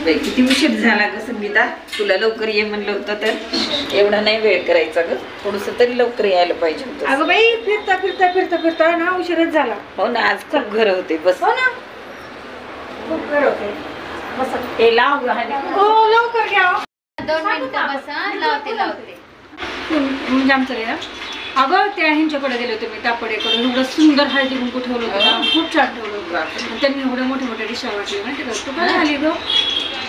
किती उशीर झाला ग संगीता, तुला लवकर ये म्हणलं होतं तर एवढा नाही वेळ करायचा ग, थोडस तरी लवकर यायला पाहिजे होतं. अगं बाई फिरता फिरता फिरता फिरता ना उशीरच झाला. हो ना, आज खूप घर होते. बस हो ना, खूप घर होते. बस हे लाव ग. हो लवकर घ्या. 2 मिनिटं बसा, लावते. म्हणजे आमचं रे अगं त्या ह्यांच्याकडे गेले होते मी, तापडेकडे. एवढं सुंदर हळदी कुंकू ठेवलं होतं, खूप छान ठेवलं होतं. त्यांनी एवढ्या मोठ्या मोठ्या डिशा वाटली माहिती का. तू काय आली ग?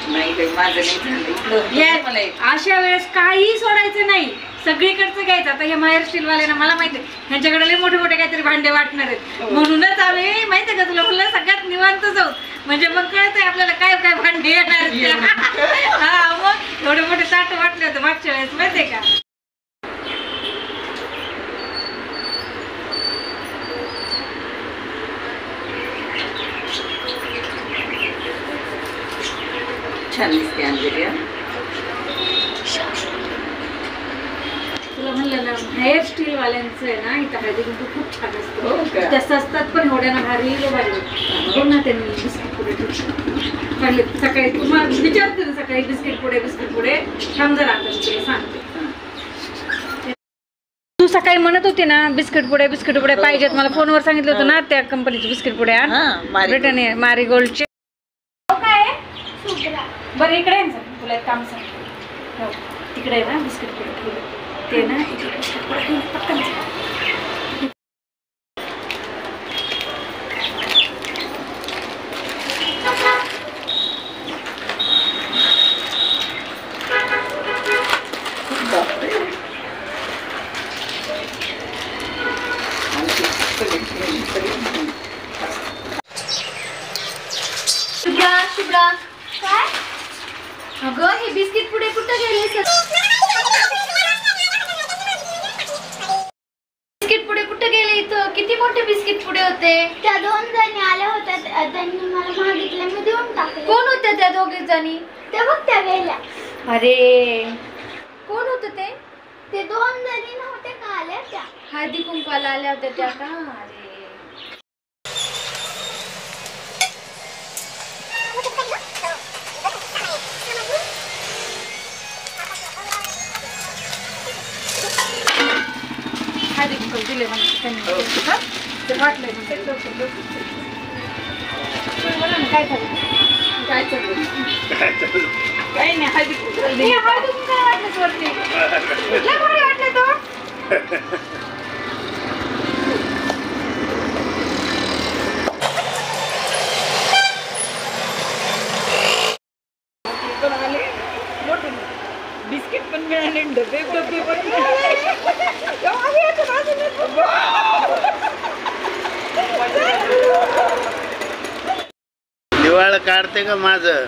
नाही बाई, माझं नाही झालं. अशा वेळेस काही सोडायचं नाही, सगळीकडचं घ्यायचं. आता हे माहेर स्टीलवाल्यांना मला माहिती आहे, ह्यांच्याकडे लय मोठे मोठे काहीतरी भांडे वाटणार आहेत. म्हणूनच आम्ही माहिती आहे का तुला म्हणलं सगळ्यात निवांत जाऊ, म्हणजे मग कळतंय आपल्याला काय काय भांडे येणार आहेत. हा मग एवढे मोठे ताट वाटले होते मागच्या वेळेस माहितीये का. छान दिसते अंजली. तुला म्हणलं ना हेअर स्टील वाल्यांचं आहे ना, इथं हळदी कुंकू खूप छान असतं. त्या स्वस्तात पण एवढ्यानं भारी भारी. हो ना, त्यांनी बिस्किट पुडे काढले सकाळी. तुम्हाला विचारते ना सकाळी बिस्किट पुडे थांब जरा, आता मी तुला सांगते. तू सकाळी म्हणत होती ना बिस्किट पुडे पाहिजेत, मला फोनवर सांगितलं होतं ना त्या कंपनीचे बिस्किट पुडे आण, ब्रिटनिया मारीगोल्डचे. बरं इकडे आहे ना, तुला एक काम सांग. हो तिकडे आहे ना बिस्किट पुडे ठेवले ते ना, बिस्किट पुडे ठेवले पटकन. शुभ्रा काय अगं, हे बिस्किट पुढे कुठं गेले? बिस्किट पुढे कुठे गेले? इथं किती मोठे बिस्किट पुढे होते. त्या 2 जणी आल्या होत्या, त्यांनी मला मागितले, मी देऊन टाकले. कोण होत्या त्या 2 जणी? ते बघ त्या गेल्या. अरे कोण होत ते? ते 2 जणी नव्हते का आल्या त्या, हळदी कुंकवाला आल्या होत्या त्या का? अरे हळदी कुंकू दिले म्हणजे त्यांनी ते वाटलंय काय झालं. काय चाललं? काही नाही, हळदी कुंकू वाटलं वरती वाटलं तो. बिस्किट पण मिळाले, डबे पण दिवाळ काढते का माझं?